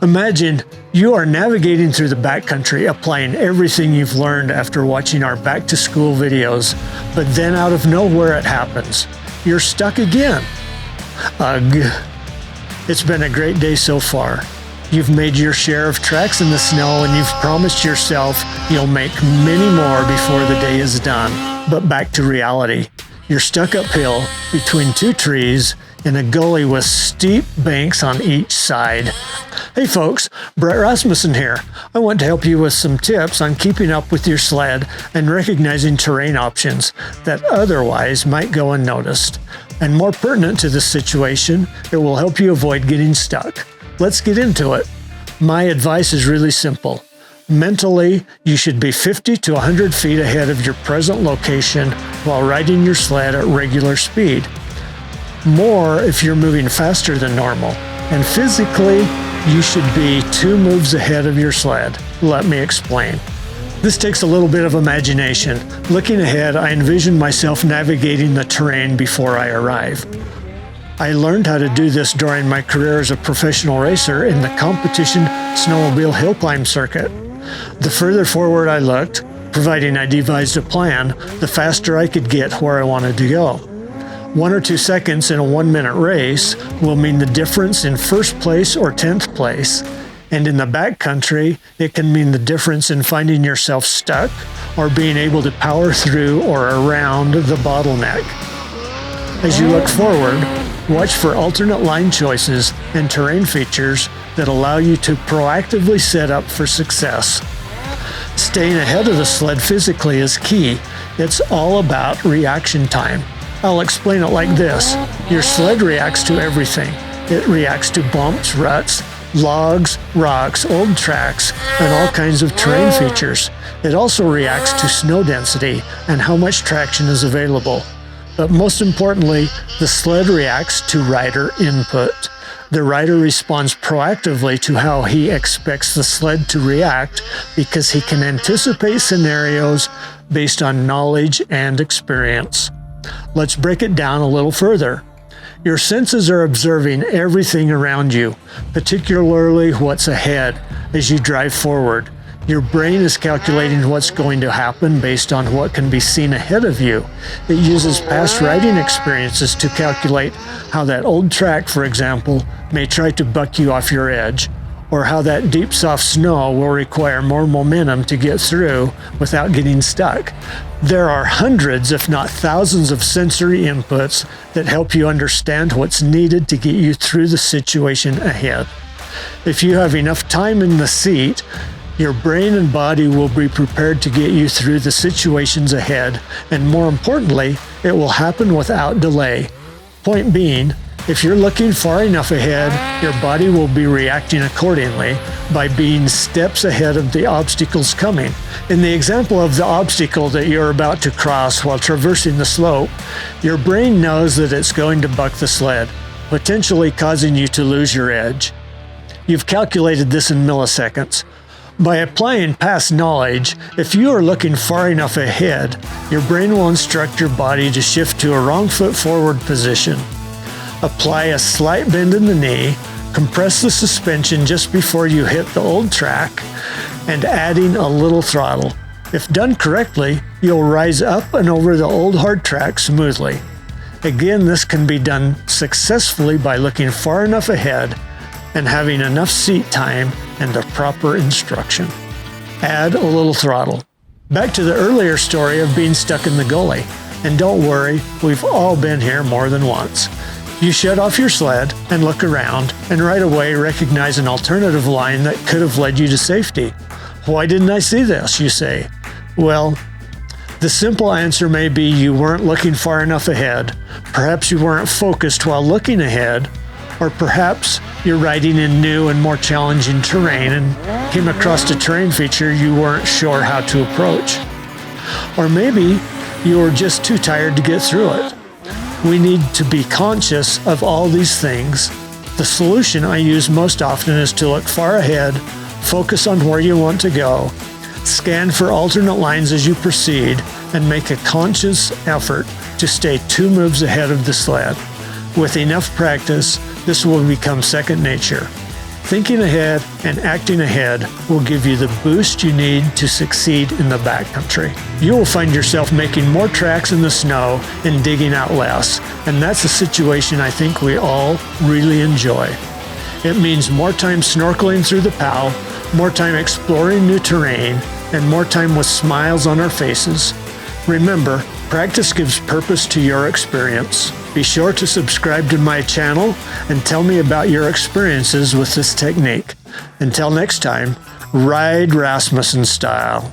Imagine you are navigating through the backcountry, applying everything you've learned after watching our Back to School videos, but then out of nowhere it happens. You're stuck again. Ugh. It's been a great day so far. You've made your share of tracks in the snow and you've promised yourself you'll make many more before the day is done. But back to reality. You're stuck uphill between two trees in a gully with steep banks on each side. Hey folks, Brett Rasmussen here. I want to help you with some tips on keeping up with your sled and recognizing terrain options that otherwise might go unnoticed. And more pertinent to this situation, it will help you avoid getting stuck. Let's get into it. My advice is really simple. Mentally, you should be 50 to 100 feet ahead of your present location while riding your sled at regular speed. More if you're moving faster than normal. And physically, you should be 2 moves ahead of your sled. Let me explain. This takes a little bit of imagination. Looking ahead, I envision myself navigating the terrain before I arrive. I learned how to do this during my career as a professional racer in the competition snowmobile hillclimb circuit. The further forward I looked, providing I devised a plan, the faster I could get where I wanted to go. 1 or 2 seconds in a 1-minute race will mean the difference in first place or 10th place. And in the backcountry, it can mean the difference in finding yourself stuck or being able to power through or around the bottleneck. As you look forward, watch for alternate line choices and terrain features that allow you to proactively set up for success. Staying ahead of the sled physically is key. It's all about reaction time. I'll explain it like this. Your sled reacts to everything. It reacts to bumps, ruts, logs, rocks, old tracks, and all kinds of terrain features. It also reacts to snow density and how much traction is available. But most importantly, the sled reacts to rider input. The rider responds proactively to how he expects the sled to react because he can anticipate scenarios based on knowledge and experience. Let's break it down a little further. Your senses are observing everything around you, particularly what's ahead as you drive forward. Your brain is calculating what's going to happen based on what can be seen ahead of you. It uses past riding experiences to calculate how that old track, for example, may try to buck you off your edge, or how that deep soft snow will require more momentum to get through without getting stuck. There are hundreds, if not thousands, of sensory inputs that help you understand what's needed to get you through the situation ahead. If you have enough time in the seat, your brain and body will be prepared to get you through the situations ahead, and more importantly, it will happen without delay. Point being, if you're looking far enough ahead, your body will be reacting accordingly by being steps ahead of the obstacles coming. In the example of the obstacle that you're about to cross while traversing the slope, your brain knows that it's going to buck the sled, potentially causing you to lose your edge. You've calculated this in milliseconds. By applying past knowledge, if you are looking far enough ahead, your brain will instruct your body to shift to a wrong foot forward position. Apply a slight bend in the knee, compress the suspension just before you hit the old track, and adding a little throttle. If done correctly, you'll rise up and over the old hard track smoothly. Again, this can be done successfully by looking far enough ahead and having enough seat time and the proper instruction. Add a little throttle. Back to the earlier story of being stuck in the gully. And don't worry, we've all been here more than once. You shut off your sled and look around, and right away recognize an alternative line that could have led you to safety. Why didn't I see this, you say? Well, the simple answer may be you weren't looking far enough ahead, perhaps you weren't focused while looking ahead, or perhaps you're riding in new and more challenging terrain and came across a terrain feature you weren't sure how to approach. Or maybe you were just too tired to get through it. We need to be conscious of all these things. The solution I use most often is to look far ahead, focus on where you want to go, scan for alternate lines as you proceed, and make a conscious effort to stay 2 moves ahead of the sled. With enough practice, this will become second nature. Thinking ahead and acting ahead will give you the boost you need to succeed in the backcountry. You will find yourself making more tracks in the snow and digging out less, and that's a situation I think we all really enjoy. It means more time snorkeling through the POW, more time exploring new terrain, and more time with smiles on our faces. Remember, practice gives purpose to your experience. Be sure to subscribe to my channel and tell me about your experiences with this technique. Until next time, ride Rasmussen style.